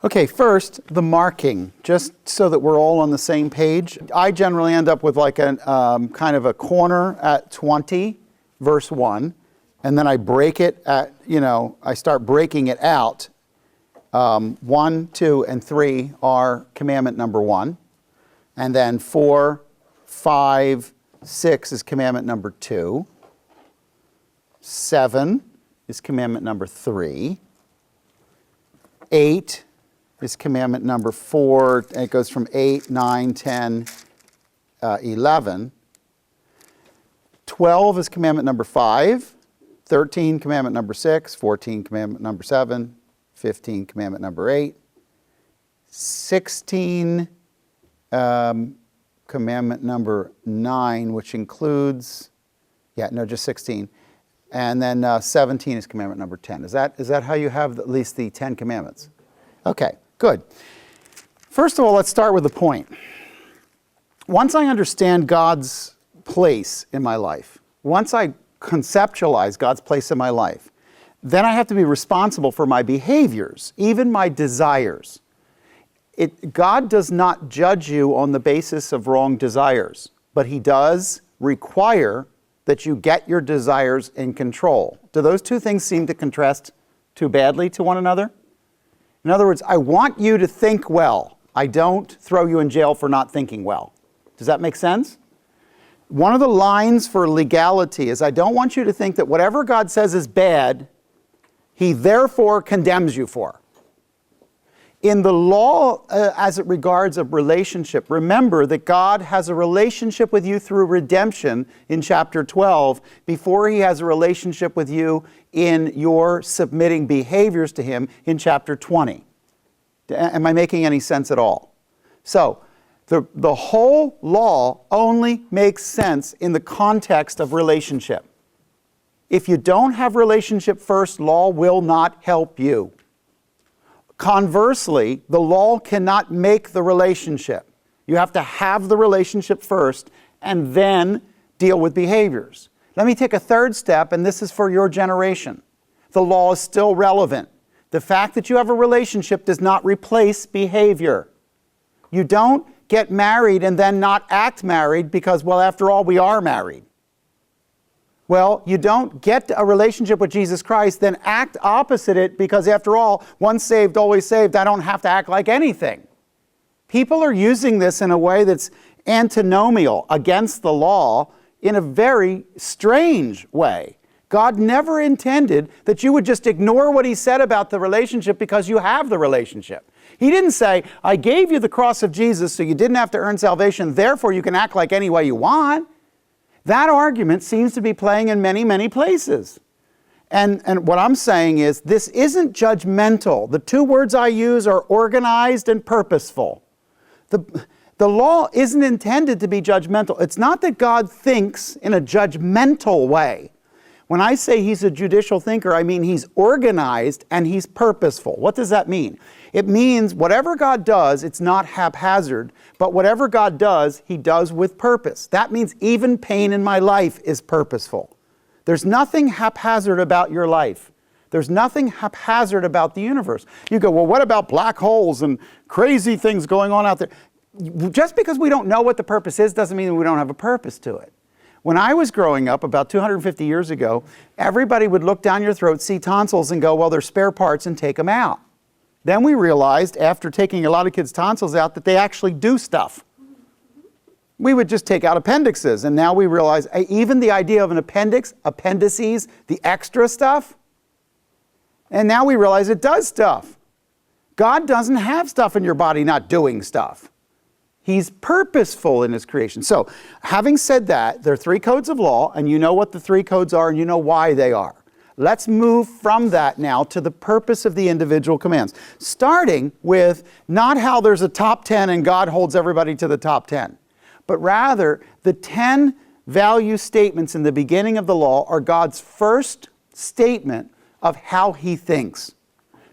Okay, first, the marking, just so that we're all on the same page. I generally end up with like a kind of a corner at 20, verse 1, and then I break it at, I start breaking it out. 1, 2, and 3 are commandment number 1, and then 4, 5, 6 is commandment number 2, 7 is commandment number 3, 8 is commandment number 4, and it goes from 8, 9, 10, 11. 12 is commandment number 5, 13 commandment number 6, 14 commandment number 7, 15 commandment number 8, 16 commandment number 9, which includes, just 16. And then 17 is commandment number 10. Is that how you have at least the 10 commandments? Okay. Good. First of all, let's start with the point. Once I understand God's place in my life, once I conceptualize God's place in my life, then I have to be responsible for my behaviors, even my desires. God does not judge you on the basis of wrong desires, but He does require that you get your desires in control. Do those two things seem to contrast too badly to one another? In other words, I want you to think well. I don't throw you in jail for not thinking well. Does that make sense? One of the lines for legality is I don't want you to think that whatever God says is bad, He therefore condemns you for. In the law, as it regards a relationship, remember that God has a relationship with you through redemption in chapter 12 before He has a relationship with you in your submitting behaviors to Him in chapter 20. Am I making any sense at all? So, the whole law only makes sense in the context of relationship. If you don't have relationship first, law will not help you. Conversely, the law cannot make the relationship. You have to have the relationship first and then deal with behaviors. Let me take a third step, and this is for your generation. The law is still relevant. The fact that you have a relationship does not replace behavior. You don't get married and then not act married because, well, after all, we are married. Well, you don't get a relationship with Jesus Christ, then act opposite it because, after all, once saved, always saved. I don't have to act like anything. People are using this in a way that's antinomial against the law in a very strange way. God never intended that you would just ignore what He said about the relationship because you have the relationship. He didn't say, I gave you the cross of Jesus so you didn't have to earn salvation, therefore you can act like any way you want. That argument seems to be playing in many, many places. And what I'm saying is, this isn't judgmental. The two words I use are organized and purposeful. The law isn't intended to be judgmental. It's not that God thinks in a judgmental way. When I say He's a judicial thinker, I mean He's organized and He's purposeful. What does that mean? It means whatever God does, it's not haphazard, but whatever God does, He does with purpose. That means even pain in my life is purposeful. There's nothing haphazard about your life. There's nothing haphazard about the universe. You go, well, what about black holes and crazy things going on out there? Just because we don't know what the purpose is doesn't mean we don't have a purpose to it. When I was growing up, about 250 years ago, everybody would look down your throat, see tonsils, and go, well, they're spare parts, and take them out. Then we realized, after taking a lot of kids' tonsils out, that they actually do stuff. We would just take out appendixes, and now we realize even the idea of an appendix, appendices, the extra stuff, and now we realize it does stuff. God doesn't have stuff in your body not doing stuff. He's purposeful in His creation. So, having said that, there are 3 codes of law, and you know what the 3 codes are, and you know why they are. Let's move from that now to the purpose of the individual commands, starting with not how there's a top 10 and God holds everybody to the top 10, but rather the 10 value statements in the beginning of the law are God's first statement of how He thinks.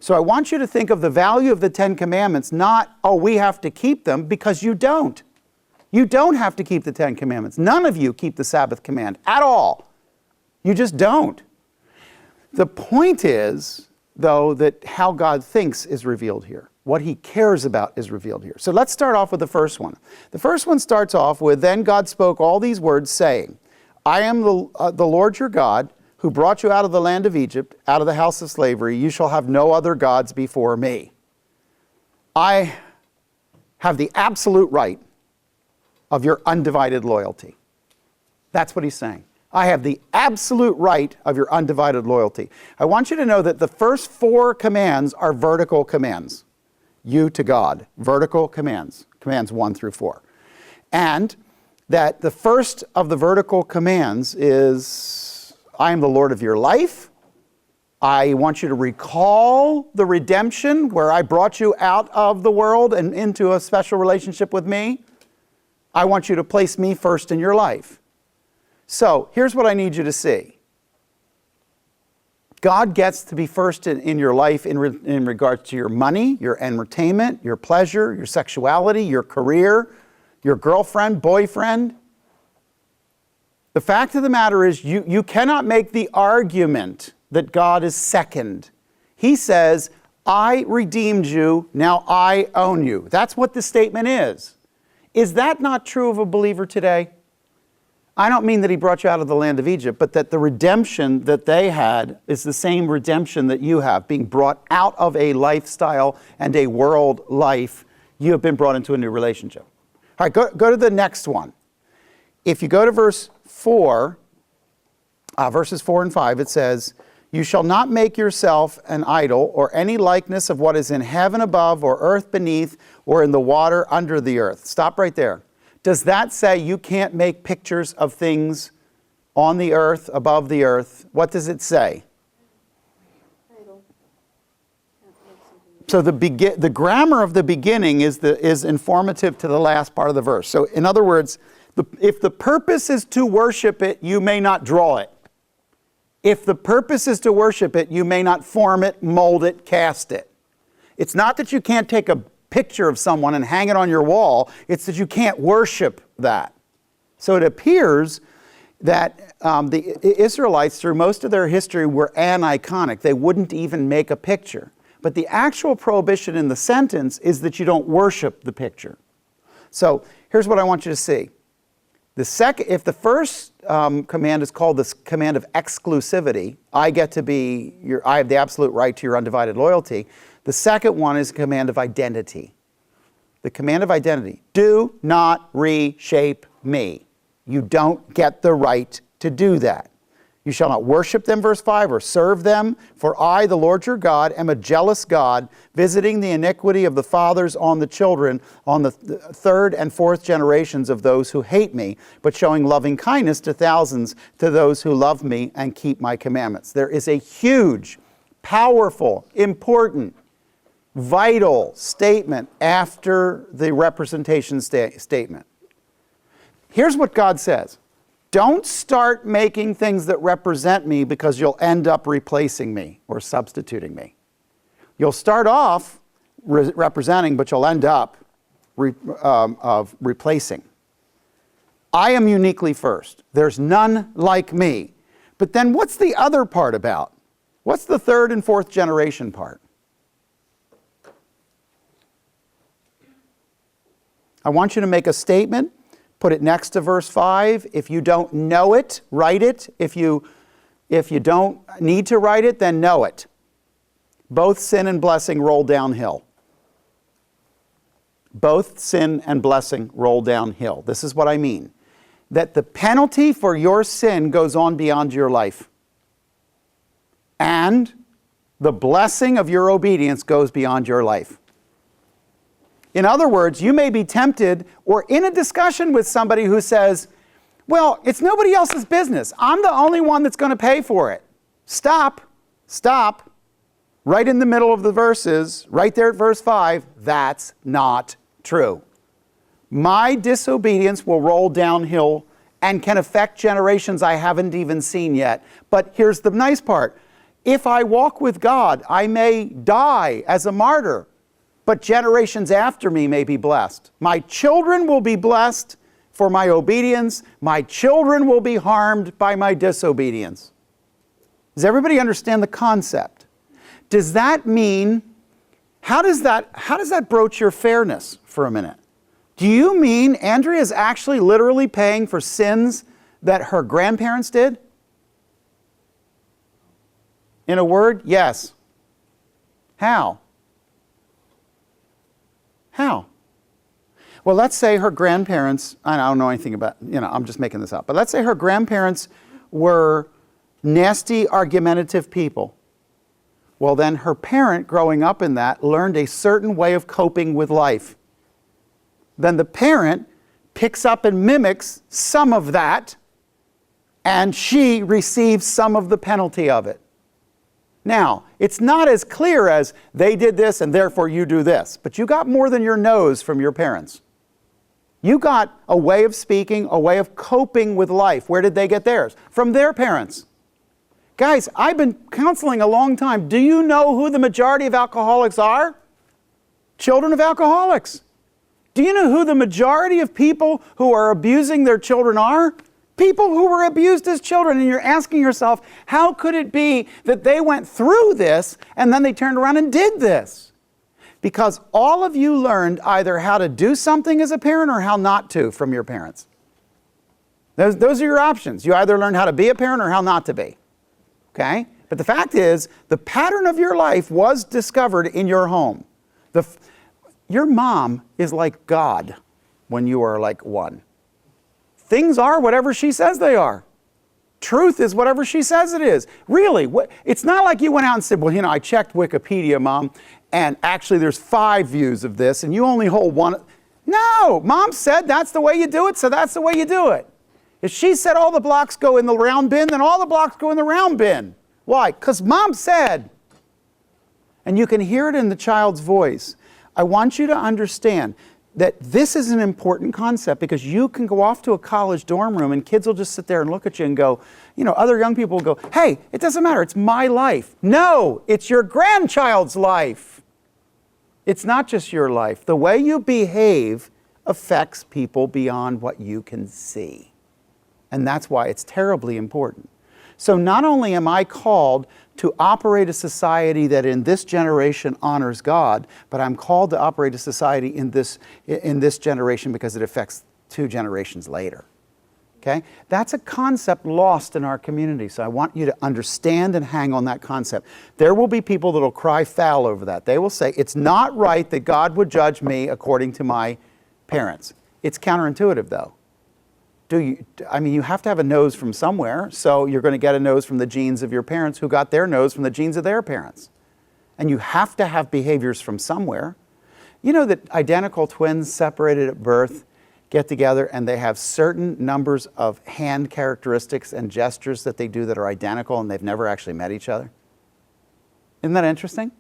So I want you to think of the value of the 10 commandments, not, oh, we have to keep them, because you don't. You don't have to keep the 10 commandments. None of you keep the Sabbath command at all. You just don't. The point is, though, that how God thinks is revealed here. What he cares about is revealed here. So let's start off with the first one. The first one starts off with, then God spoke all these words, saying, I am the Lord your God, who brought you out of the land of Egypt, out of the house of slavery. You shall have no other gods before me. I have the absolute right of your undivided loyalty. That's what he's saying. I have the absolute right of your undivided loyalty. I want you to know that the first 4 commands are vertical commands. You to God, vertical commands, commands 1 through 4. And that the first of the vertical commands is, I am the Lord of your life. I want you to recall the redemption where I brought you out of the world and into a special relationship with me. I want you to place me first in your life. So here's what I need you to see. God gets to be first in your life in regards to your money, your entertainment, your pleasure, your sexuality, your career, your girlfriend, boyfriend. The fact of the matter is you cannot make the argument that God is second. He says, I redeemed you, now I own you. That's what the statement is. Is that not true of a believer today? I don't mean that he brought you out of the land of Egypt, but that the redemption that they had is the same redemption that you have, being brought out of a lifestyle and a world life. You have been brought into a new relationship. All right, go to the next one. If you go to verses 4 and 5, it says, you shall not make yourself an idol or any likeness of what is in heaven above or earth beneath or in the water under the earth. Stop right there. Does that say you can't make pictures of things on the earth, above the earth? What does it say? So the grammar of the beginning is informative to the last part of the verse. So in other words, if the purpose is to worship it, you may not draw it. If the purpose is to worship it, you may not form it, mold it, cast it. It's not that you can't take a picture of someone and hang it on your wall. It's that you can't worship that. So it appears that the Israelites, through most of their history, were aniconic. They wouldn't even make a picture. But the actual prohibition in the sentence is that you don't worship the picture. So here's what I want you to see. If the first command is called the command of exclusivity, I have the absolute right to your undivided loyalty. The second one is a command of identity. The command of identity. Do not reshape me. You don't get the right to do that. You shall not worship them, verse 5, or serve them, for I, the Lord your God, am a jealous God, visiting the iniquity of the fathers on the children, on the 3rd and 4th generations of those who hate me, but showing loving kindness to thousands to those who love me and keep my commandments. There is a huge, powerful, important, vital statement after the representation statement. Here's what God says. Don't start making things that represent me because you'll end up replacing me or substituting me. You'll start off representing, but you'll end up replacing. I am uniquely first. There's none like me. But then what's the other part about? What's the 3rd and 4th generation part? I want you to make a statement. Put it next to verse 5. If you don't know it, write it. If you don't need to write it, then know it. Both sin and blessing roll downhill. Both sin and blessing roll downhill. This is what I mean. That the penalty for your sin goes on beyond your life. And the blessing of your obedience goes beyond your life. In other words, you may be tempted or in a discussion with somebody who says, well, it's nobody else's business. I'm the only one that's going to pay for it. Stop. Right in the middle of the verses, right there at verse 5, that's not true. My disobedience will roll downhill and can affect generations I haven't even seen yet. But here's the nice part. If I walk with God, I may die as a martyr. But generations after me may be blessed. My children will be blessed for my obedience. My children will be harmed by my disobedience. Does everybody understand the concept? Does that mean How does that broach your fairness for a minute? Do you mean Andrea is actually literally paying for sins that her grandparents did? In a word, yes. How? How? Well, let's say her grandparents, I don't know anything about, I'm just making this up, but let's say her grandparents were nasty, argumentative people. Well, then her parent, growing up in that, learned a certain way of coping with life. Then the parent picks up and mimics some of that, and she receives some of the penalty of it. Now, it's not as clear as they did this and therefore you do this, but you got more than your nose from your parents. You got a way of speaking, a way of coping with life. Where did they get theirs? From their parents. Guys, I've been counseling a long time. Do you know who the majority of alcoholics are? Children of alcoholics. Do you know who the majority of people who are abusing their children are? People who were abused as children. And you're asking yourself, how could it be that they went through this and then they turned around and did this? Because all of you learned either how to do something as a parent or how not to from your parents. Those are your options. You either learned how to be a parent or how not to be. Okay? But the fact is, the pattern of your life was discovered in your home. Your mom is like God when you are like one. Things are whatever she says they are. Truth is whatever she says it is. Really, it's not like you went out and said, well, I checked Wikipedia, Mom, and actually there's 5 views of this, and you only hold one. No, Mom said that's the way you do it, so that's the way you do it. If she said all the blocks go in the round bin, then all the blocks go in the round bin. Why? Because Mom said. And you can hear it in the child's voice. I want you to understand that this is an important concept because you can go off to a college dorm room and kids will just sit there and look at you and go, other young people will go, hey, it doesn't matter, it's my life. No, it's your grandchild's life. It's not just your life. The way you behave affects people beyond what you can see. And that's why it's terribly important. So not only am I called to operate a society that in this generation honors God, but I'm called to operate a society in this generation because it affects 2 generations later. Okay? That's a concept lost in our community. So I want you to understand and hang on that concept. There will be people that will cry foul over that. They will say, it's not right that God would judge me according to my parents. It's counterintuitive though. You have to have a nose from somewhere, so you're going to get a nose from the genes of your parents who got their nose from the genes of their parents. And you have to have behaviors from somewhere. You know that identical twins separated at birth get together and they have certain numbers of hand characteristics and gestures that they do that are identical and they've never actually met each other? Isn't that interesting?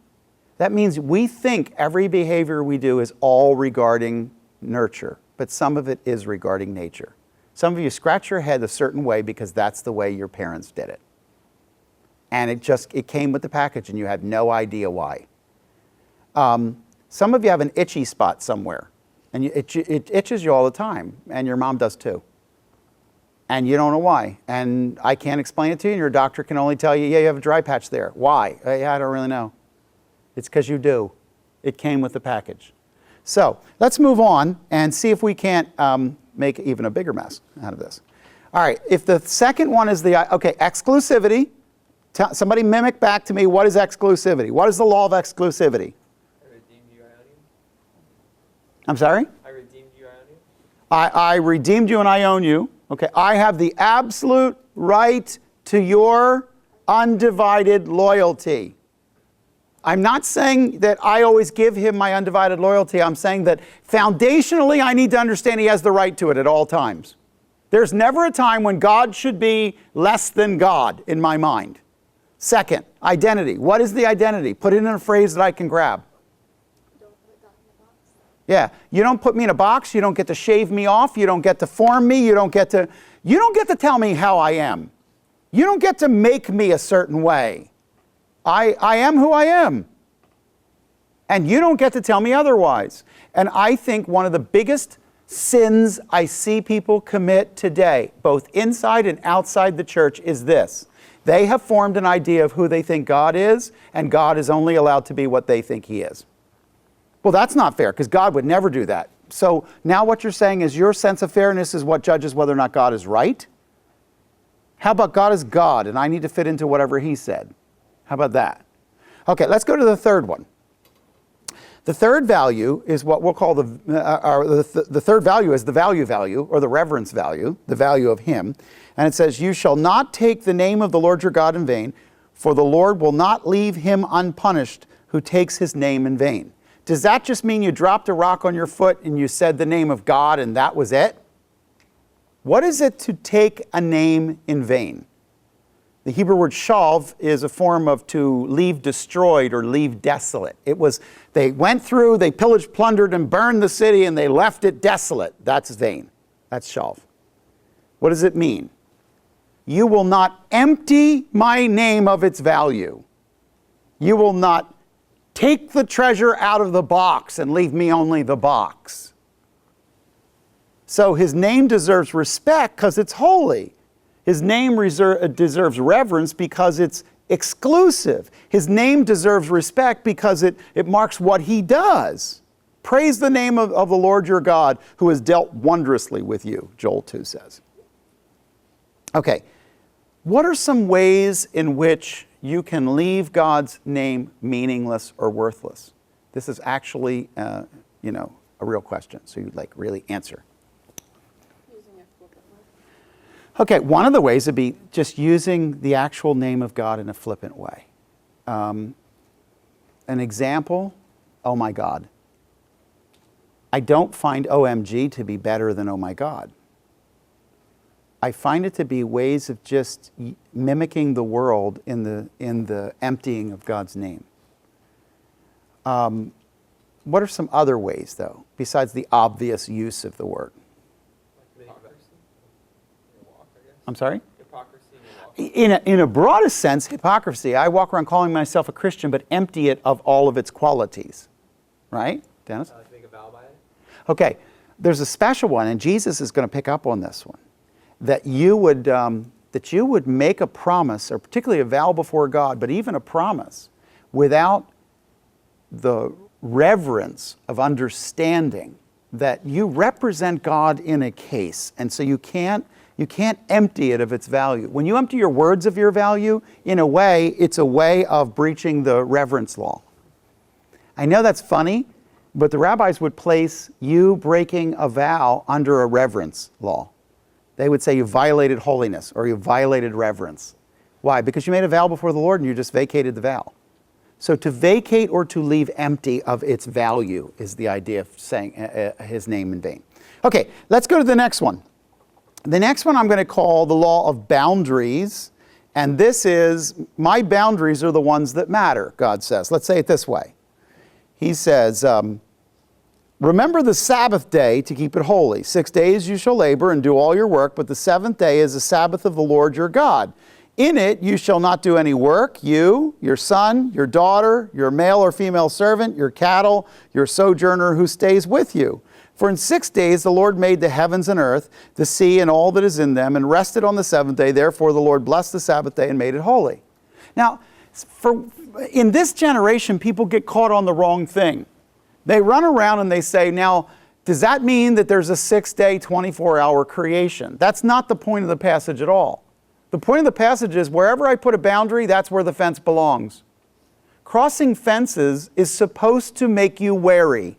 That means we think every behavior we do is all regarding nurture, but some of it is regarding nature. Some of you scratch your head a certain way because that's the way your parents did it. And it came with the package and you had no idea why. Some of you have an itchy spot somewhere and it itches you all the time and your mom does too. And you don't know why. And I can't explain it to you and your doctor can only tell you, yeah, you have a dry patch there. Why? I don't really know. It's because you do. It came with the package. So let's move on and see if we can't make even a bigger mess out of this. All right, if the second one is exclusivity. Somebody mimic back to me, what is exclusivity? What is the law of exclusivity? I redeemed you, I own you. I'm sorry? I redeemed you, I own you. I redeemed you and I own you. Okay, I have the absolute right to your undivided loyalty. I'm not saying that I always give him my undivided loyalty. I'm saying that foundationally I need to understand he has the right to it at all times. There's never a time when God should be less than God in my mind. Second, identity. What is the identity? Put it in a phrase that I can grab. Don't put God in a box. Yeah, you don't put me in a box. You don't get to shave me off. You don't get to form me. You don't get to tell me how I am. You don't get to make me a certain way. I am who I am. And you don't get to tell me otherwise. And I think one of the biggest sins I see people commit today, both inside and outside the church, is this. They have formed an idea of who they think God is, and God is only allowed to be what they think he is. Well, that's not fair because God would never do that. So now what you're saying is your sense of fairness is what judges whether or not God is right? How about God is God and I need to fit into whatever he said? How about that? Okay, let's go to the third one. The third value is what we'll call the third value is the value or the reverence value, the value of him. And it says, you shall not take the name of the Lord your God in vain, for the Lord will not leave him unpunished who takes his name in vain. Does that just mean you dropped a rock on your foot and you said the name of God and that was it? What is it to take a name in vain? The Hebrew word shalv is a form of to leave destroyed or leave desolate. It was, they went through, they pillaged, plundered, and burned the city, and they left it desolate. That's vain. That's shalv. What does it mean? You will not empty my name of its value. You will not take the treasure out of the box and leave me only the box. So his name deserves respect because it's holy. His name deserves reverence because it's exclusive. His name deserves respect because it marks what he does. Praise the name of the Lord your God who has dealt wondrously with you, Joel 2 says. Okay, what are some ways in which you can leave God's name meaningless or worthless? This is actually, a real question, so you'd really answer. Okay, one of the ways would be just using the actual name of God in a flippant way. An example, oh my God. I don't find OMG to be better than oh my God. I find it to be ways of just mimicking the world in the emptying of God's name. What are some other ways, though, besides the obvious use of the word? I'm sorry? Hypocrisy. In a broadest sense, hypocrisy. I walk around calling myself a Christian, but empty it of all of its qualities. Right, Dennis? I like to make a vow by it. Okay, there's a special one, and Jesus is going to pick up on this one. That you would make a promise, or particularly a vow before God, but even a promise, without the reverence of understanding that you represent God in a case, and so you can't empty it of its value. When you empty your words of your value, in a way, it's a way of breaching the reverence law. I know that's funny, but the rabbis would place you breaking a vow under a reverence law. They would say you violated holiness or you violated reverence. Why? Because you made a vow before the Lord and you just vacated the vow. So to vacate or to leave empty of its value is the idea of saying his name in vain. Okay, let's go to the next one. The next one I'm going to call the law of boundaries. And this is, my boundaries are the ones that matter, God says. Let's say it this way. He says, remember the Sabbath day to keep it holy. 6 days you shall labor and do all your work, but the seventh day is the Sabbath of the Lord your God. In it you shall not do any work, you, your son, your daughter, your male or female servant, your cattle, your sojourner who stays with you. For in 6 days the Lord made the heavens and earth, the sea and all that is in them, and rested on the seventh day. Therefore the Lord blessed the Sabbath day and made it holy. Now, in this generation, people get caught on the wrong thing. They run around and they say, now, does that mean that there's a 6-day, 24-hour creation? That's not the point of the passage at all. The point of the passage is wherever I put a boundary, that's where the fence belongs. Crossing fences is supposed to make you wary.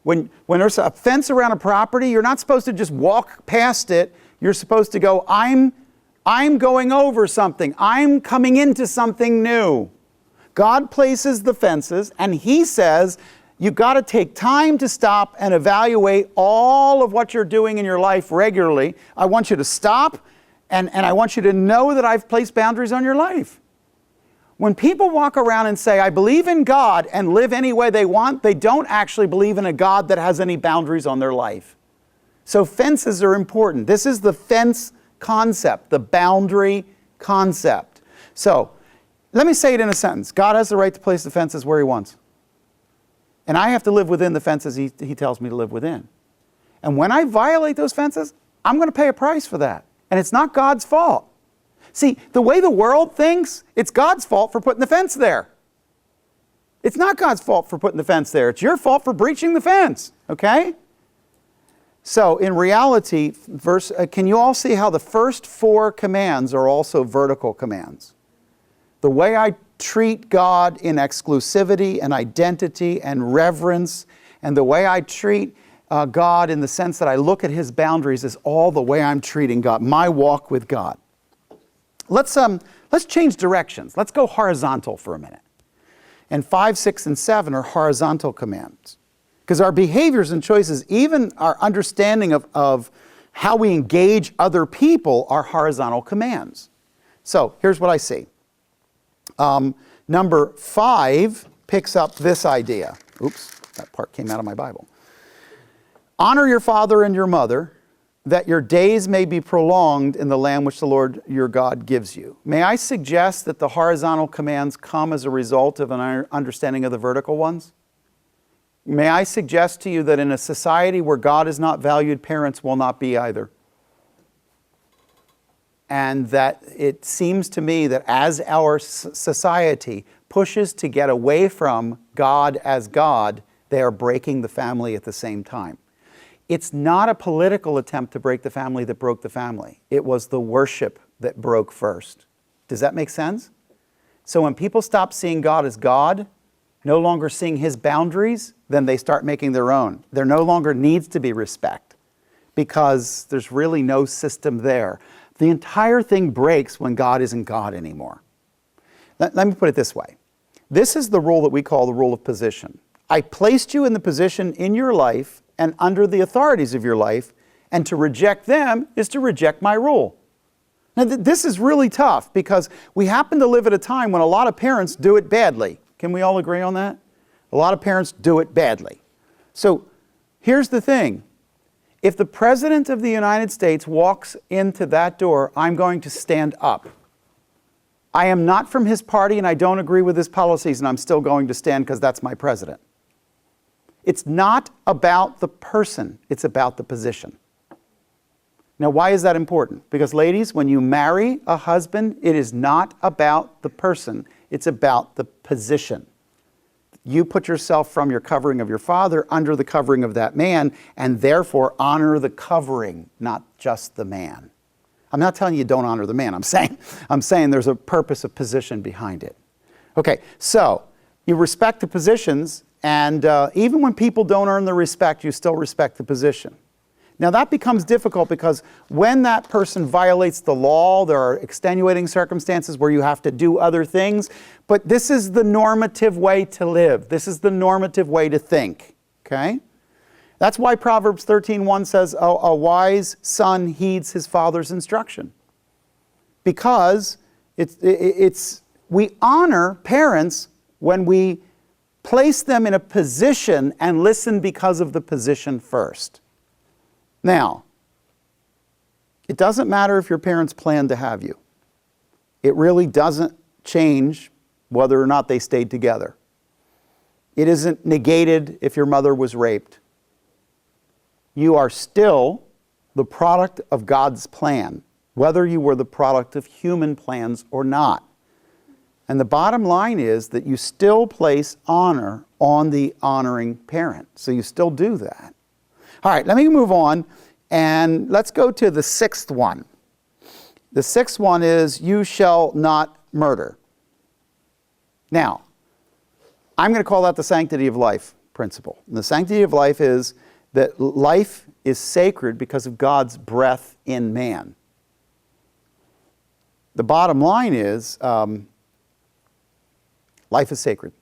When there's a fence around a property, you're not supposed to just walk past it. You're supposed to go, I'm going over something. I'm coming into something new. God places the fences, and He says, you've got to take time to stop and evaluate all of what you're doing in your life regularly. I want you to stop, and I want you to know that I've placed boundaries on your life. When people walk around and say, I believe in God and live any way they want, they don't actually believe in a God that has any boundaries on their life. So fences are important. This is the fence concept, the boundary concept. So let me say it in a sentence. God has the right to place the fences where He wants. And I have to live within the fences He tells me to live within. And when I violate those fences, I'm going to pay a price for that. And it's not God's fault. See, the way the world thinks, it's God's fault for putting the fence there. It's not God's fault for putting the fence there. It's your fault for breaching the fence, okay? So in reality, can you all see how the first 4 commands are also vertical commands? The way I treat God in exclusivity and identity and reverence, and the way I treat God in the sense that I look at His boundaries is all the way I'm treating God, my walk with God. Let's change directions. Let's go horizontal for a minute. And 5, 6, and 7 are horizontal commands. Because our behaviors and choices, even our understanding of how we engage other people, are horizontal commands. So here's what I see. Number 5 picks up this idea. Oops, that part came out of my Bible. Honor your father and your mother, that your days may be prolonged in the land which the Lord your God gives you. May I suggest that the horizontal commands come as a result of an understanding of the vertical ones? May I suggest to you that in a society where God is not valued, parents will not be either. And that it seems to me that as our society pushes to get away from God as God, they are breaking the family at the same time. It's not a political attempt to break the family that broke the family. It was the worship that broke first. Does that make sense? So when people stop seeing God as God, no longer seeing His boundaries, then they start making their own. There no longer needs to be respect because there's really no system there. The entire thing breaks when God isn't God anymore. Let me put it this way. This is the rule that we call the rule of position. I placed you in the position in your life and under the authorities of your life, and to reject them is to reject my rule. Now, this is really tough because we happen to live at a time when a lot of parents do it badly. Can we all agree on that? A lot of parents do it badly. So here's the thing. If the President of the United States walks into that door, I'm going to stand up. I am not from his party and I don't agree with his policies, and I'm still going to stand because that's my president. It's not about the person, it's about the position. Now, why is that important? Because ladies, when you marry a husband, it is not about the person, it's about the position. You put yourself from your covering of your father under the covering of that man, and therefore honor the covering, not just the man. I'm not telling you don't honor the man. I'm saying there's a purpose of position behind it. Okay, so you respect the positions, and even when people don't earn the respect, you still respect the position. Now that becomes difficult because when that person violates the law, there are extenuating circumstances where you have to do other things, but this is the normative way to live. This is the normative way to think, okay? That's why Proverbs 13:1 says, a wise son heeds his father's instruction. Because we honor parents when we place them in a position and listen because of the position first. Now, it doesn't matter if your parents plan to have you. It really doesn't change whether or not they stayed together. It isn't negated if your mother was raped. You are still the product of God's plan, whether you were the product of human plans or not. And the bottom line is that you still place honor on the honoring parent. So you still do that. All right, let me move on and let's go to the 6th one. The 6th one is, you shall not murder. Now, I'm going to call that the sanctity of life principle. And the sanctity of life is that life is sacred because of God's breath in man. The bottom line is, life is sacred.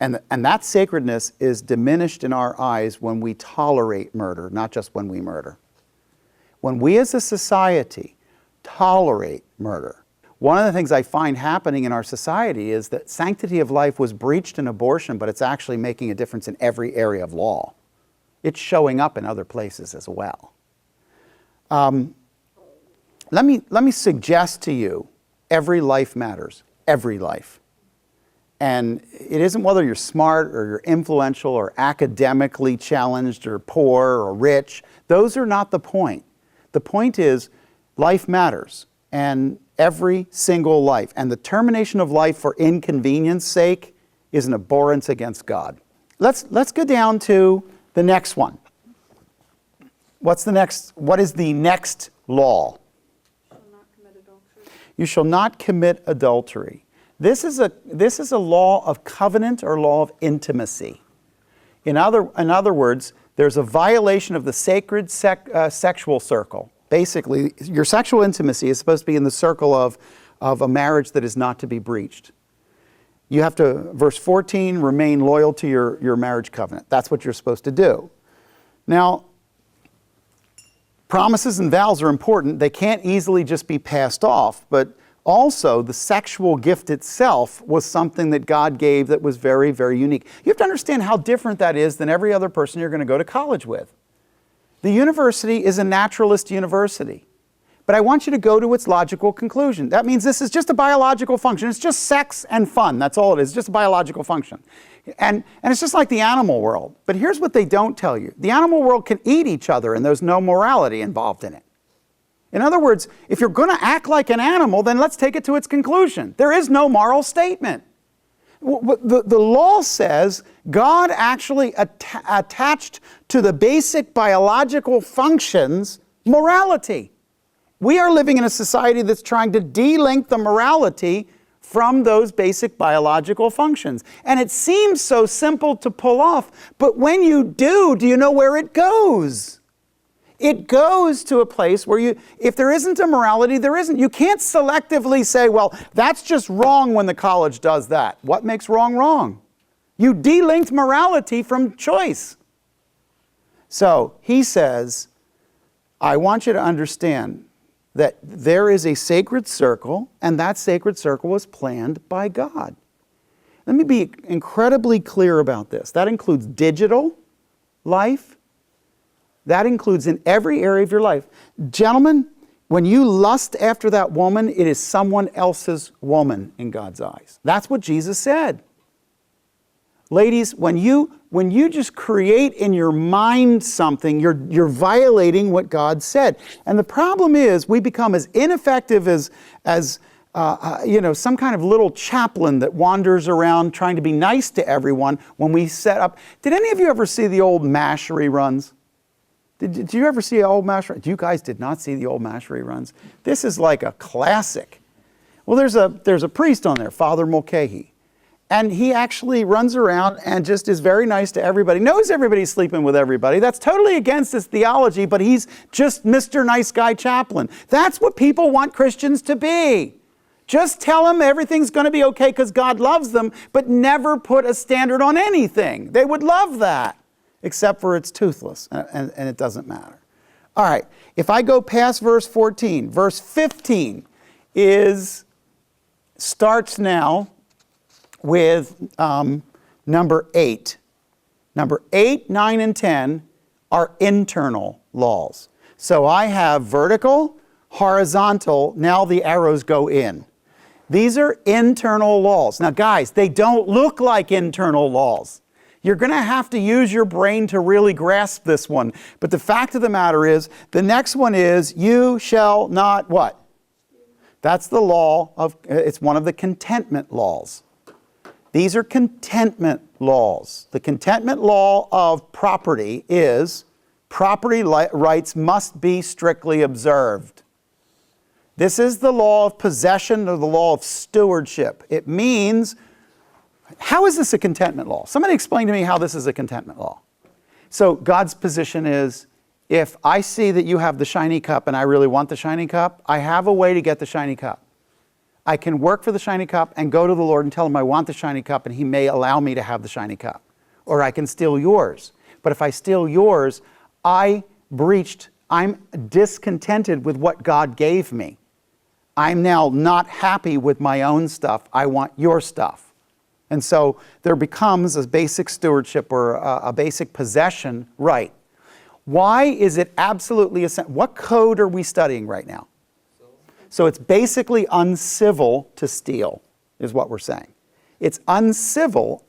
And that sacredness is diminished in our eyes when we tolerate murder, not just when we murder. When we as a society tolerate murder, one of the things I find happening in our society is that sanctity of life was breached in abortion, but it's actually making a difference in every area of law. It's showing up in other places as well. Let me suggest to you, every life matters, every life. And it isn't whether you're smart or you're influential or academically challenged or poor or rich. Those are not the point. The point is life matters, and every single life. And the termination of life for inconvenience sake is an abhorrence against God. Let's go down to the next one. What is the next law? Shall not commit adultery. You shall not commit adultery. This is a law of covenant or law of intimacy. In other words, there's a violation of the sacred sexual circle. Basically, your sexual intimacy is supposed to be in the circle of a marriage that is not to be breached. You have to, verse 14, remain loyal to your marriage covenant. That's what you're supposed to do. Now, promises and vows are important. They can't easily just be passed off, but also the sexual gift itself was something that God gave that was very, very unique. You have to understand how different that is than every other person you're going to go to college with. The university is a naturalist university, but I want you to go to its logical conclusion. That means this is just a biological function. It's just sex and fun. That's all it is, just a biological function. And it's just like the animal world. But here's what they don't tell you. The animal world can eat each other and there's no morality involved in it. In other words, if you're going to act like an animal, then let's take it to its conclusion. There is no moral statement. The law says God actually attached to the basic biological functions morality. We are living in a society that's trying to de-link the morality from those basic biological functions. And it seems so simple to pull off, but when you do you know where it goes? It goes to a place where if there isn't a morality, there isn't. You can't selectively say, well, that's just wrong when the college does that. What makes wrong wrong? You de-linked morality from choice. So he says, I want you to understand that there is a sacred circle, and that sacred circle was planned by God. Let me be incredibly clear about this. That includes digital life. That includes in every area of your life. Gentlemen, when you lust after that woman, it is someone else's woman in God's eyes. That's what Jesus said. Ladies, when you just create in your mind something, you're violating what God said. And the problem is we become as ineffective as some kind of little chaplain that wanders around trying to be nice to everyone when we set up. Did any of you ever see the old MASH reruns? Did you ever see old MASH reruns? You guys did not see the old MASH reruns. This is like a classic. Well, there's a priest on there, Father Mulcahy. And he actually runs around and just is very nice to everybody. Knows everybody's sleeping with everybody. That's totally against his theology, but he's just Mr. Nice Guy Chaplain. That's what people want Christians to be. Just tell them everything's going to be okay because God loves them, but never put a standard on anything. They would love that, except for it's toothless, and it doesn't matter. All right, if I go past verse 14, verse 15 starts now with number 8. Number 8, 9, and 10 are internal laws. So I have vertical, horizontal, now the arrows go in. These are internal laws. Now guys, they don't look like internal laws. You're going to have to use your brain to really grasp this one. But the fact of the matter is, the next one is, you shall not what? That's the law of, it's one of the contentment laws. These are contentment laws. The contentment law of property is property rights must be strictly observed. This is the law of possession or the law of stewardship. It means, how is this a contentment law? Somebody explain to me how this is a contentment law. So God's position is, if I see that you have the shiny cup and I really want the shiny cup, I have a way to get the shiny cup. I can work for the shiny cup and go to the Lord and tell him I want the shiny cup and he may allow me to have the shiny cup. Or I can steal yours. But if I steal yours, I'm discontented with what God gave me. I'm now not happy with my own stuff. I want your stuff. And so there becomes a basic stewardship or a basic possession right. Why is it absolutely essential? What code are we studying right now? So it's basically uncivil to steal, is what we're saying. It's uncivilized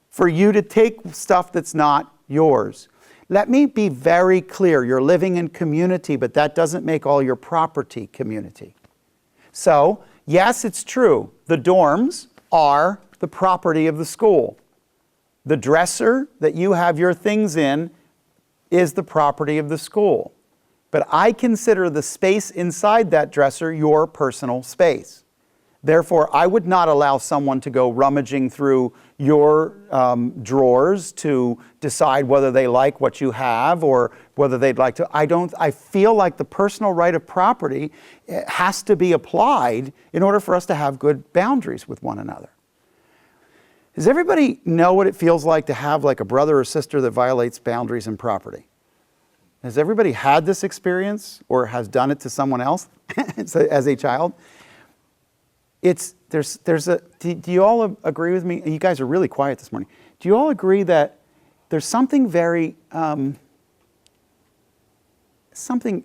for you to take stuff that's not yours. Let me be very clear. You're living in community, but that doesn't make all your property community. So, yes, it's true. The dorms are the property of the school. The dresser that you have your things in is the property of the school. But I consider the space inside that dresser your personal space. Therefore, I would not allow someone to go rummaging through your drawers to decide whether they like what you have or whether they'd like to. I feel like the personal right of property has to be applied in order for us to have good boundaries with one another. Does everybody know what it feels like to have like a brother or sister that violates boundaries and property? Has everybody had this experience or has done it to someone else as a child? Do you all agree with me? You guys are really quiet this morning. Do you all agree that there's something very, it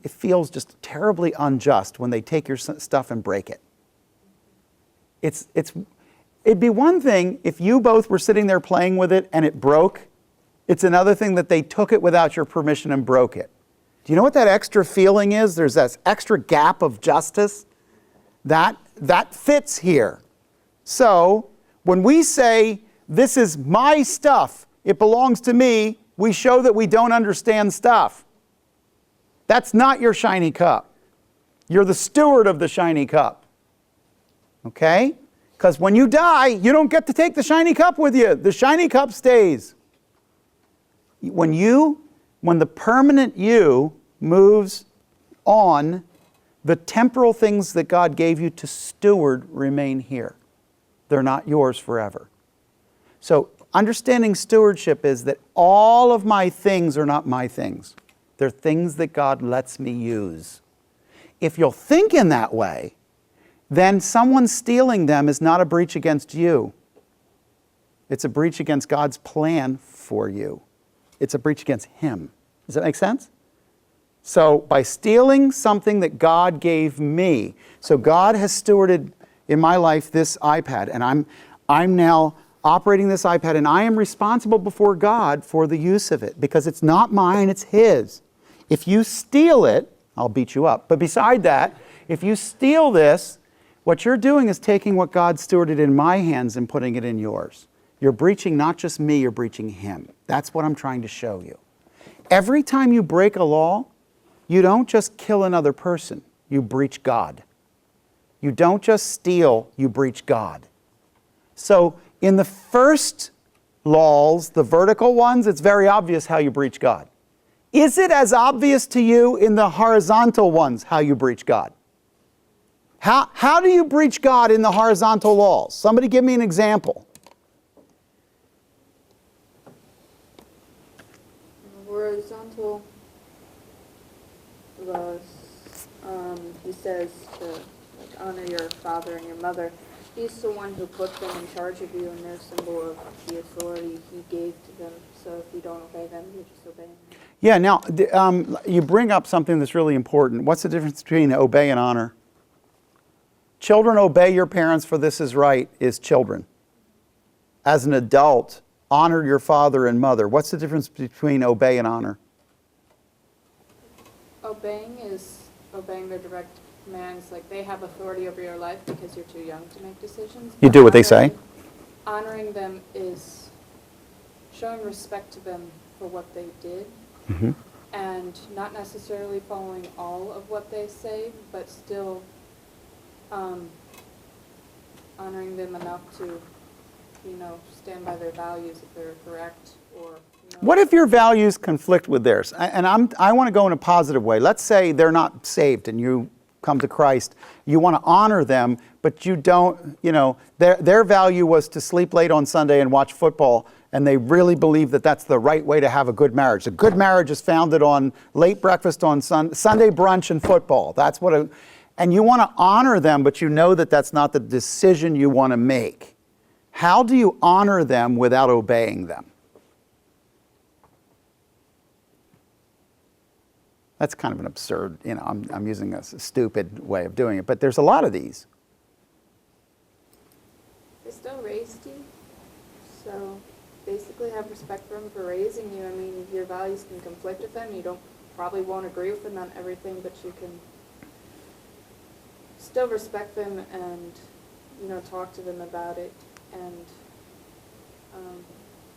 feels just terribly unjust when they take your stuff and break it? It'd be one thing if you both were sitting there playing with it and it broke. It's another thing that they took it without your permission and broke it. Do you know what that extra feeling is? There's that extra gap of justice. That fits here. So when we say, this is my stuff, it belongs to me, we show that we don't understand stuff. That's not your shiny cup. You're the steward of the shiny cup. Okay? Because when you die, you don't get to take the shiny cup with you. The shiny cup stays. When the permanent you moves on, the temporal things that God gave you to steward remain here. They're not yours forever. So understanding stewardship is that all of my things are not my things. They're things that God lets me use. If you'll think in that way, then someone stealing them is not a breach against you. It's a breach against God's plan for you. It's a breach against Him. Does that make sense? So by stealing something that God gave me, so God has stewarded in my life this iPad, and I'm now operating this iPad, and I am responsible before God for the use of it because it's not mine, it's His. If you steal it, I'll beat you up. But beside that, if you steal this, what you're doing is taking what God stewarded in my hands and putting it in yours. You're breaching not just me, you're breaching Him. That's what I'm trying to show you. Every time you break a law, you don't just kill another person, you breach God. You don't just steal, you breach God. So in the first laws, the vertical ones, it's very obvious how you breach God. Is it as obvious to you in the horizontal ones how you breach God? How do you breach God in the horizontal laws? Somebody give me an example. Horizontal laws, he says to honor your father and your mother. He's the one who put them in charge of you, and they're a symbol of the authority He gave to them. So if you don't obey them, you just obey them. Yeah, now, you bring up something that's really important. What's the difference between obey and honor? Children, obey your parents, for this is right, is children. As an adult, honor your father and mother. What's the difference between obey and honor? Obeying is obeying their direct commands. Like, they have authority over your life because you're too young to make decisions. You do what they say? Honoring them is showing respect to them for what they did, and not necessarily following all of what they say, but still honoring them enough to, stand by their values if they're correct, or. What if your values conflict with theirs? And I want to go in a positive way. Let's say they're not saved and you come to Christ. You want to honor them, but you don't, their value was to sleep late on Sunday and watch football, and they really believe that that's the right way to have a good marriage. A good marriage is founded on late breakfast on Sunday brunch and football. That's what and you want to honor them, but you know that that's not the decision you want to make. How do you honor them without obeying them? That's kind of an absurd, I'm using a stupid way of doing it, but there's a lot of these. They still raised you, so basically have respect for them for raising you. I mean, your values can conflict with them. You probably won't agree with them on everything, but you can still respect them and, talk to them about it. and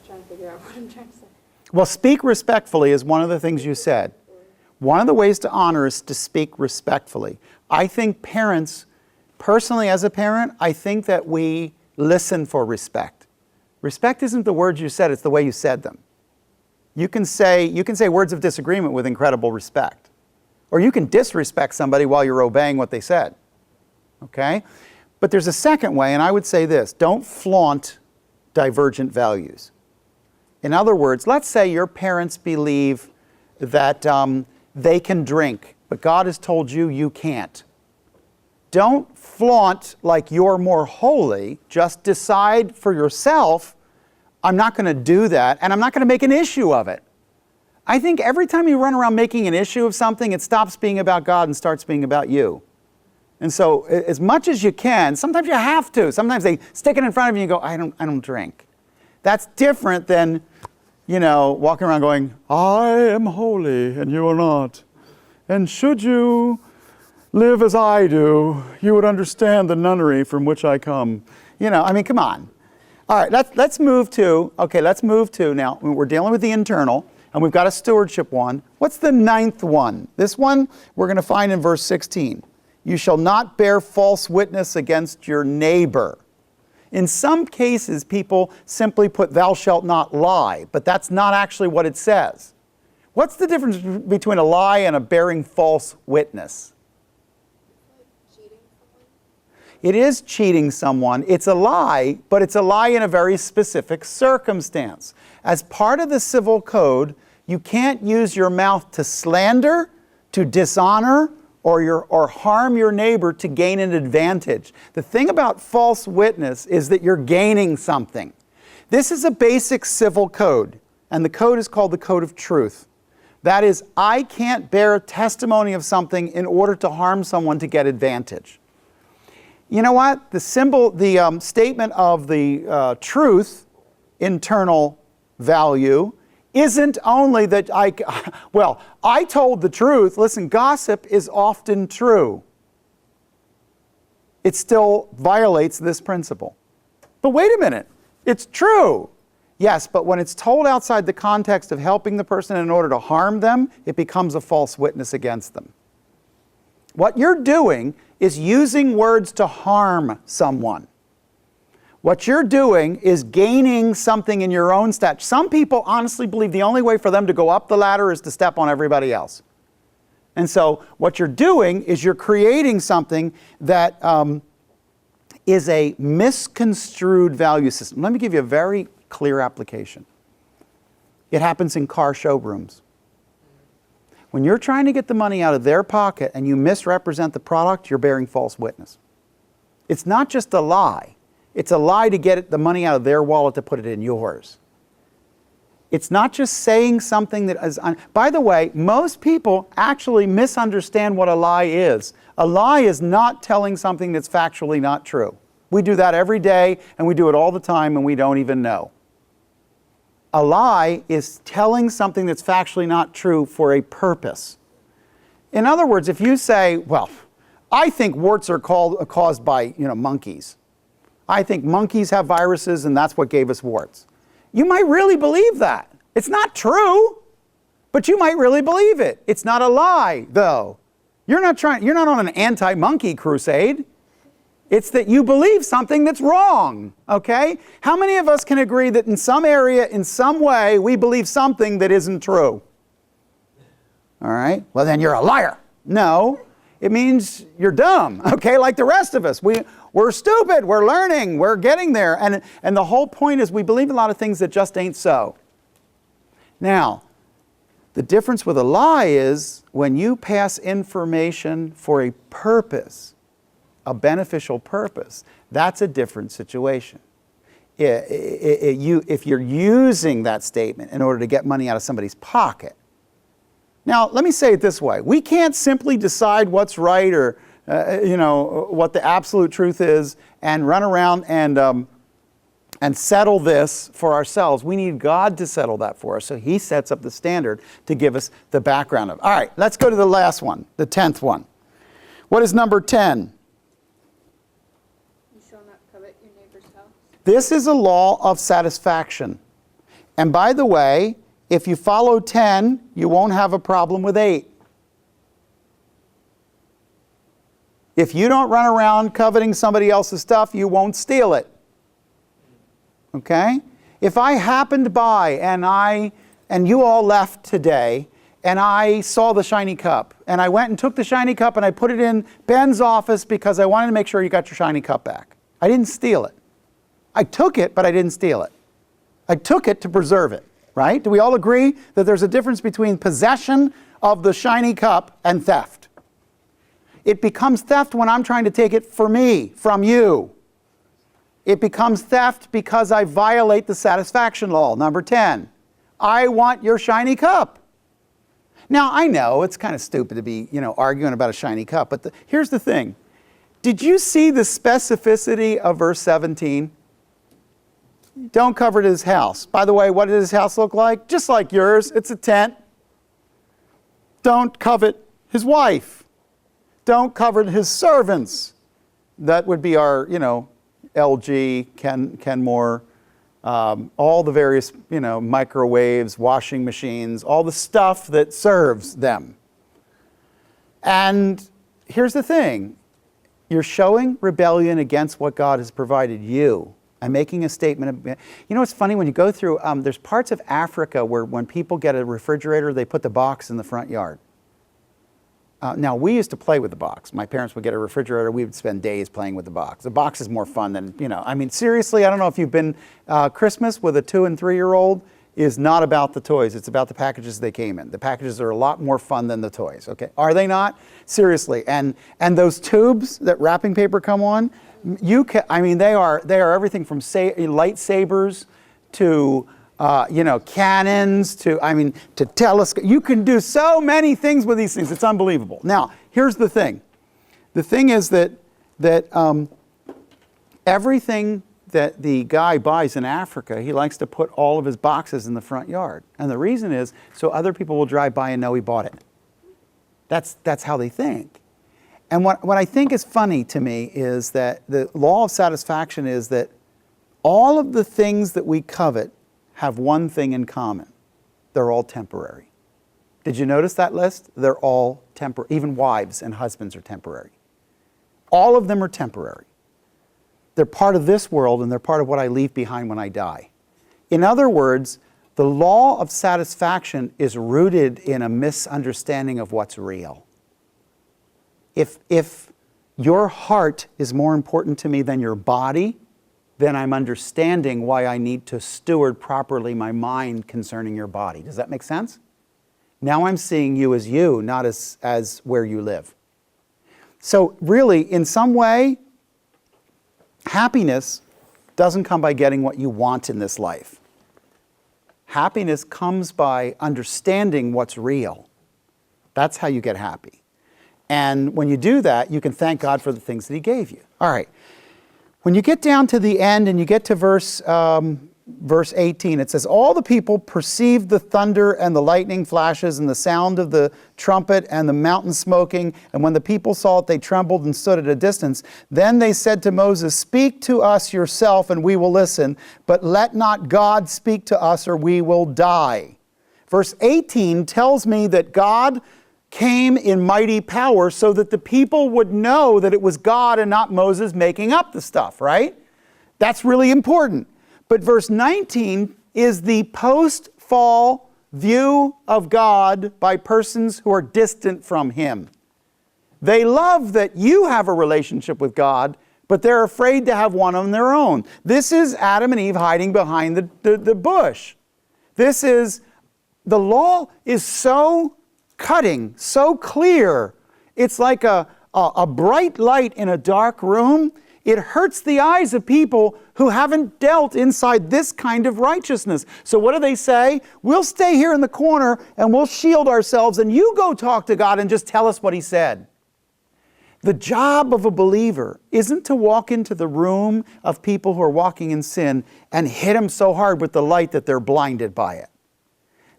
trying to figure out what I'm trying to say. Well, speak respectfully is one of the things you said. One of the ways to honor is to speak respectfully. I think parents, personally as a parent, I think that we listen for respect. Respect isn't the words you said, it's the way you said them. You can say words of disagreement with incredible respect. Or you can disrespect somebody while you're obeying what they said. Okay? But there's a second way, and I would say this: don't flaunt divergent values. In other words, let's say your parents believe that they can drink, but God has told you you can't. Don't flaunt like you're more holy. Just decide for yourself, I'm not going to do that, and I'm not going to make an issue of it. I think every time you run around making an issue of something, it stops being about God and starts being about you. And so as much as you can, sometimes you have to. Sometimes they stick it in front of you and you go, I don't drink. That's different than, walking around going, I am holy and you are not. And should you live as I do, you would understand the nunnery from which I come. Come on. All right, let's move to now, we're dealing with the internal, and we've got a stewardship one. What's the 9th one? This one we're going to find in verse 16. You shall not bear false witness against your neighbor. In some cases, people simply put, thou shalt not lie, but that's not actually what it says. What's the difference between a lie and a bearing false witness? Cheating someone? It is cheating someone. It's a lie, but it's a lie in a very specific circumstance. As part of the civil code, you can't use your mouth to slander, to dishonor, or harm your neighbor to gain an advantage. The thing about false witness is that you're gaining something. This is a basic civil code, and the code is called the Code of Truth. That is, I can't bear testimony of something in order to harm someone to get advantage. You know what? The statement of the truth, internal value, isn't only that I told the truth. Listen, gossip is often true. It still violates this principle. But wait a minute, it's true. Yes, but when it's told outside the context of helping the person in order to harm them, it becomes a false witness against them. What you're doing is using words to harm someone. What you're doing is gaining something in your own stature. Some people honestly believe the only way for them to go up the ladder is to step on everybody else. And so what you're doing is you're creating something that is a misconstrued value system. Let me give you a very clear application. It happens in car showrooms. When you're trying to get the money out of their pocket and you misrepresent the product, you're bearing false witness. It's not just a lie. It's a lie to get the money out of their wallet to put it in yours. It's not just saying something that is... By the way, most people actually misunderstand what a lie is. A lie is not telling something that's factually not true. We do that every day, and we do it all the time, and we don't even know. A lie is telling something that's factually not true for a purpose. In other words, if you say, well, I think warts are caused by monkeys. I think monkeys have viruses and that's what gave us warts. You might really believe that. It's not true, but you might really believe it. It's not a lie, though. You're not on an anti-monkey crusade. It's that you believe something that's wrong, okay? How many of us can agree that in some area, in some way, we believe something that isn't true? All right? Well, then you're a liar. No, it means you're dumb, okay? Like the rest of us. We're stupid, we're learning, we're getting there. And the whole point is we believe a lot of things that just ain't so. Now, the difference with a lie is when you pass information for a purpose, a beneficial purpose, that's a different situation. If you're using that statement in order to get money out of somebody's pocket. Now, let me say it this way. We can't simply decide what's right or what the absolute truth is and run around and settle this for ourselves. We need God to settle that for us. So He sets up the standard to give us the background of. All right, let's go to the last one, the 10th one. What is number 10? You shall not covet your neighbor's house. This is a law of satisfaction. And by the way, if you follow 10, you won't have a problem with 8. If you don't run around coveting somebody else's stuff, you won't steal it. Okay? If I happened by and you all left today, and I saw the shiny cup, and I went and took the shiny cup and I put it in Ben's office because I wanted to make sure you got your shiny cup back. I didn't steal it. I took it, but I didn't steal it. I took it to preserve it, right? Do we all agree that there's a difference between possession of the shiny cup and theft? It becomes theft when I'm trying to take it for me, from you. It becomes theft because I violate the satisfaction law. Number 10, I want your shiny cup. Now, I know it's kind of stupid to be, arguing about a shiny cup, but here's the thing. Did you see the specificity of verse 17? Don't covet his house. By the way, what does his house look like? Just like yours. It's a tent. Don't covet his wife. Don't covet his servants. That would be our, LG, Kenmore, all the various, microwaves, washing machines, all the stuff that serves them. And here's the thing. You're showing rebellion against what God has provided you. I'm making a statement. It's funny when you go through, there's parts of Africa where when people get a refrigerator, they put the box in the front yard. Now, we used to play with the box. My parents would get a refrigerator. We would spend days playing with the box. The box is more fun than, seriously, I don't know if you've been, Christmas with a 2- and 3-year-old is not about the toys. It's about the packages they came in. The packages are a lot more fun than the toys, okay? Are they not? Seriously. And those tubes that wrapping paper come on, they are everything from lightsabers to cannons to telescope. You can do so many things with these things. It's unbelievable. Now, here's the thing. The thing is that everything that the guy buys in Africa, he likes to put all of his boxes in the front yard. And the reason is so other people will drive by and know he bought it. That's how they think. And what I think is funny to me is that the law of satisfaction is that all of the things that we covet have one thing in common. They're all temporary. Did you notice that list? They're all temporary. Even wives and husbands are temporary. All of them are temporary. They're part of this world and they're part of what I leave behind when I die. In other words, the law of satisfaction is rooted in a misunderstanding of what's real. If your heart is more important to me than your body, then I'm understanding why I need to steward properly my mind concerning your body. Does that make sense? Now I'm seeing you, not as where you live. So really, in some way, happiness doesn't come by getting what you want in this life. Happiness comes by understanding what's real. That's how you get happy. And when you do that, you can thank God for the things that He gave you. All right. When you get down to the end and you get to verse 18, it says, all the people perceived the thunder and the lightning flashes and the sound of the trumpet and the mountain smoking. And when the people saw it, they trembled and stood at a distance. Then they said to Moses, speak to us yourself and we will listen, but let not God speak to us or we will die. Verse 18 tells me that God came in mighty power so that the people would know that it was God and not Moses making up the stuff, right? That's really important. But verse 19 is the post-fall view of God by persons who are distant from Him. They love that you have a relationship with God, but they're afraid to have one on their own. This is Adam and Eve hiding behind the bush. The law is so cutting, so clear. It's like a bright light in a dark room. It hurts the eyes of people who haven't dealt inside this kind of righteousness. So what do they say? We'll stay here in the corner and we'll shield ourselves and you go talk to God and just tell us what He said. The job of a believer isn't to walk into the room of people who are walking in sin and hit them so hard with the light that they're blinded by it.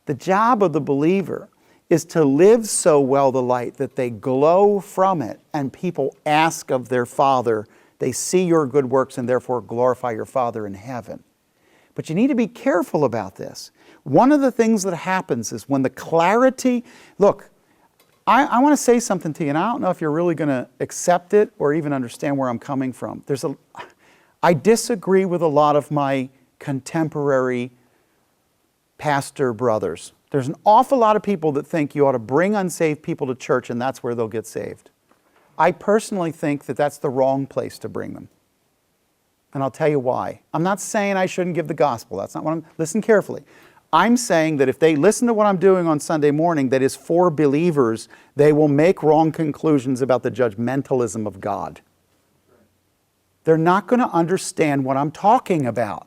The job of the believer is to live so well the light that they glow from it and people ask of their Father They see your good works and therefore glorify your Father in heaven. But you need to be careful about this. One of the things that happens is when the clarity, look, I want to say something to you, and I don't know if you're really going to accept it or even understand where I'm coming from. I disagree with a lot of my contemporary pastor brothers. There's an awful lot of people that think you ought to bring unsaved people to church and that's where they'll get saved. I personally think that that's the wrong place to bring them. And I'll tell you why. I'm not saying I shouldn't give the gospel. That's not what listen carefully. I'm saying that if they listen to what I'm doing on Sunday morning that is for believers, they will make wrong conclusions about the judgmentalism of God. They're not going to understand what I'm talking about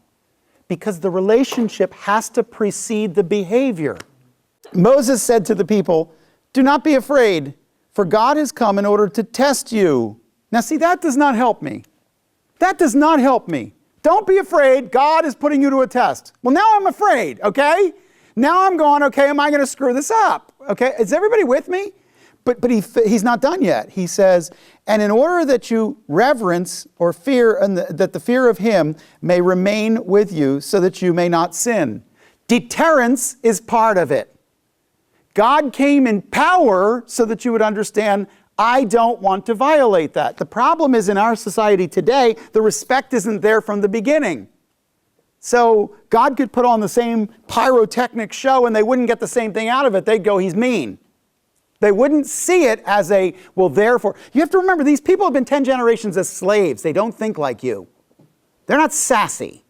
because the relationship has to precede the behavior. Moses said to the people, "Do not be afraid, for God has come in order to test you." Now see, that does not help me. That does not help me. Don't be afraid. God is putting you to a test. Well, now I'm afraid, okay? Now I'm going, okay, am I going to screw this up? Okay, is everybody with me? But he's not done yet. He says, and in order that you reverence or fear, and that the fear of him may remain with you so that you may not sin. Deterrence is part of it. God came in power so that you would understand, I don't want to violate that. The problem is in our society today, the respect isn't there from the beginning. So God could put on the same pyrotechnic show and they wouldn't get the same thing out of it. They'd go, he's mean. They wouldn't see it as a, well, therefore. You have to remember, these people have been 10 generations as slaves. They don't think like you. They're not sassy.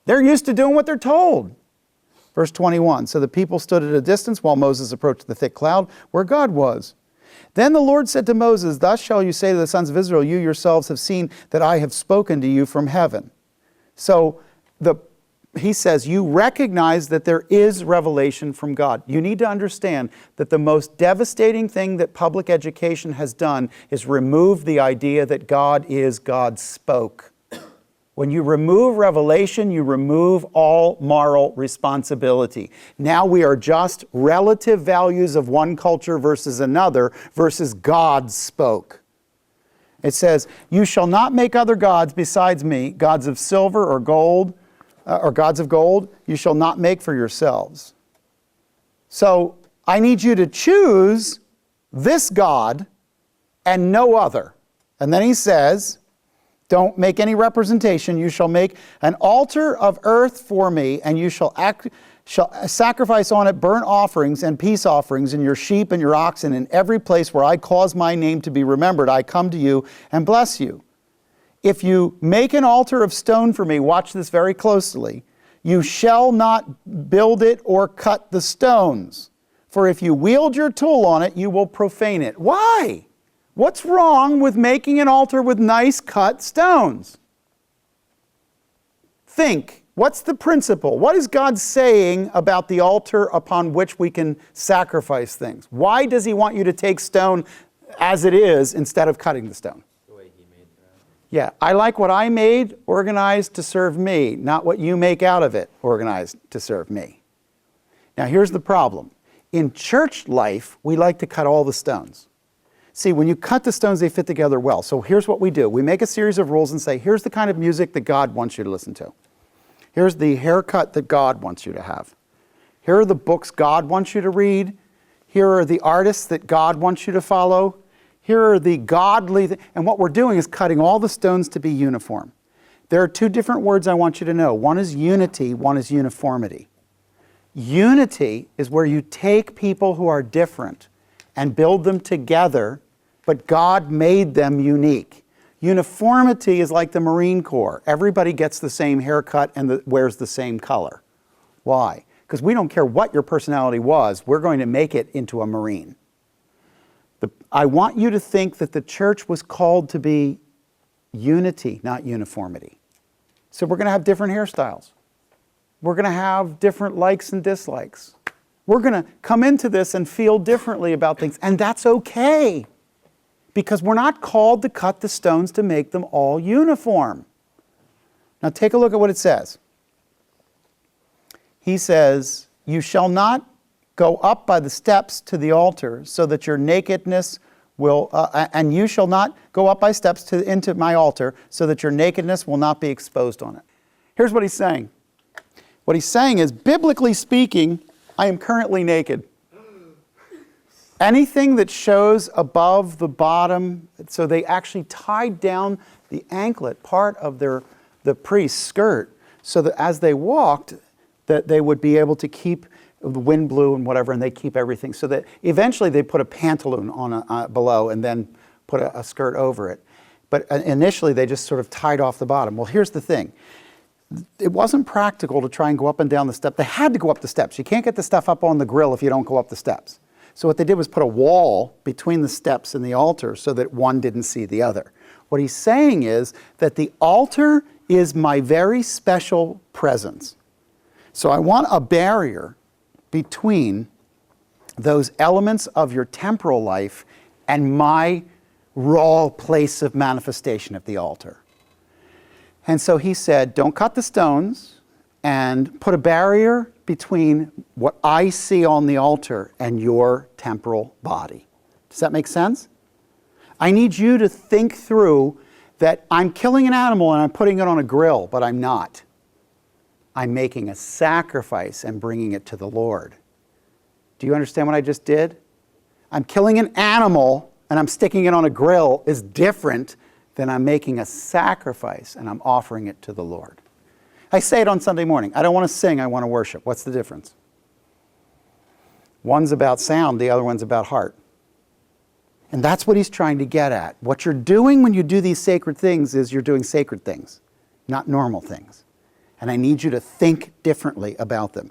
They're used to doing what they're told. Verse 21, so the people stood at a distance while Moses approached the thick cloud where God was. Then the Lord said to Moses, thus shall you say to the sons of Israel, you yourselves have seen that I have spoken to you from heaven. So he says, you recognize that there is revelation from God. You need to understand that the most devastating thing that public education has done is remove the idea that God spoke. When you remove revelation, you remove all moral responsibility. Now we are just relative values of one culture versus another versus God spoke. It says, you shall not make other gods besides me, gods of silver or gold, or gods of gold, you shall not make for yourselves. So I need you to choose this God and no other. And then he says, don't make any representation. You shall make an altar of earth for me, and you shall sacrifice on it burnt offerings and peace offerings, and your sheep and your oxen. In every place where I cause my name to be remembered, I come to you and bless you. If you make an altar of stone for me, watch this very closely, you shall not build it or cut the stones. For if you wield your tool on it, you will profane it. Why? What's wrong with making an altar with nice cut stones? Think. What's the principle? What is God saying about the altar upon which we can sacrifice things? Why does he want you to take stone as it is instead of cutting the stone? The way he made it. Yeah, I like what I made organized to serve me, not what you make out of it organized to serve me. Now here's the problem. In church life, we like to cut all the stones. See, when you cut the stones, they fit together well. So here's what we do. We make a series of rules and say, here's the kind of music that God wants you to listen to. Here's the haircut that God wants you to have. Here are the books God wants you to read. Here are the artists that God wants you to follow. Here are the godly, and what we're doing is cutting all the stones to be uniform. There are two different words I want you to know. One is unity, one is uniformity. Unity is where you take people who are different and build them together, but God made them unique. Uniformity is like the Marine Corps. Everybody gets the same haircut and wears the same color. Why? Because we don't care what your personality was, we're going to make it into a Marine. I want you to think that the church was called to be unity, not uniformity. So we're going to have different hairstyles. We're going to have different likes and dislikes. We're going to come into this and feel differently about things, and that's okay. Because we're not called to cut the stones to make them all uniform. Now take a look at what it says. He says, you shall not go up by the steps to the altar so that your nakedness and you shall not go up by steps into my altar, so that your nakedness will not be exposed on it. Here's what he's saying. What he's saying is, biblically speaking, I am currently naked. Anything that shows above the bottom, so they actually tied down the anklet part of the priest's skirt, so that as they walked, that they would be able to keep the wind blew and whatever, and they keep everything. So that eventually they put a pantaloon on below and then put a skirt over it. But initially they just sort of tied off the bottom. Well, here's the thing. It wasn't practical to try and go up and down the steps. They had to go up the steps. You can't get the stuff up on the grill if you don't go up the steps. So what they did was put a wall between the steps and the altar so that one didn't see the other. What he's saying is that the altar is my very special presence. So I want a barrier between those elements of your temporal life and my raw place of manifestation at the altar. And so he said, don't cut the stones, and put a barrier between what I see on the altar and your temporal body. Does that make sense? I need you to think through that I'm killing an animal and I'm putting it on a grill, but I'm not. I'm making a sacrifice and bringing it to the Lord. Do you understand what I just did? I'm killing an animal and I'm sticking it on a grill is different than I'm making a sacrifice and I'm offering it to the Lord. I say it on Sunday morning. I don't want to sing, I want to worship. What's the difference? One's about sound, the other one's about heart. And that's what he's trying to get at. What you're doing when you do these sacred things is you're doing sacred things, not normal things. And I need you to think differently about them.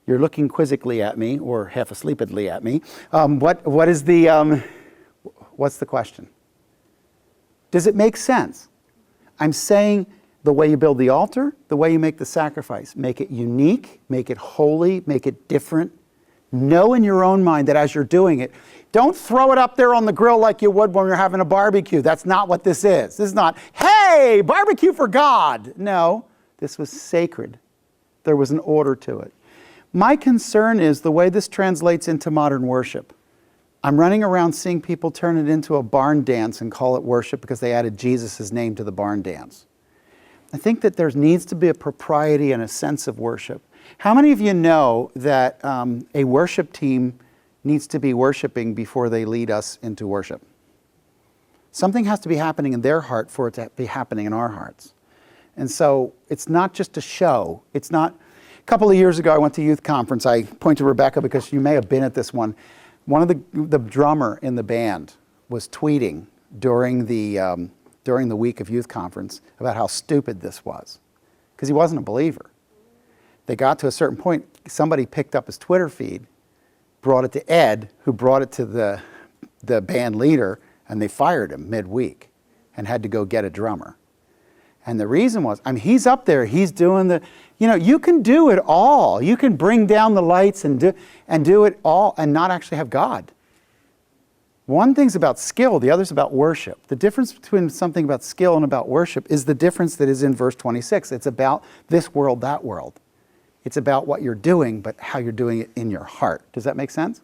You're looking quizzically at me, or half asleepedly at me. What's the question? Does it make sense? I'm saying the way you build the altar, the way you make the sacrifice. Make it unique, make it holy, make it different. Know in your own mind that as you're doing it, don't throw it up there on the grill like you would when you're having a barbecue. That's not what this is. This is not, hey, barbecue for God. No, this was sacred. There was an order to it. My concern is the way this translates into modern worship. I'm running around seeing people turn it into a barn dance and call it worship because they added Jesus' name to the barn dance. I think that there needs to be a propriety and a sense of worship. How many of you know that a worship team needs to be worshiping before they lead us into worship? Something has to be happening in their heart for it to be happening in our hearts. And so it's not just a show. It's not. A couple of years ago, I went to youth conference. I point to Rebecca because you may have been at this one. One of the drummer in the band was tweeting during the week of youth conference about how stupid this was, because he wasn't a believer. They got to a certain point, somebody picked up his Twitter feed, brought it to Ed, who brought it to the band leader, and they fired him midweek and had to go get a drummer. And the reason was, he's up there, he's doing you can do it all. You can bring down the lights and do it all and not actually have God. One thing's about skill, the other's about worship. The difference between something about skill and about worship is the difference that is in verse 26. It's about this world, that world. It's about what you're doing, but how you're doing it in your heart. Does that make sense?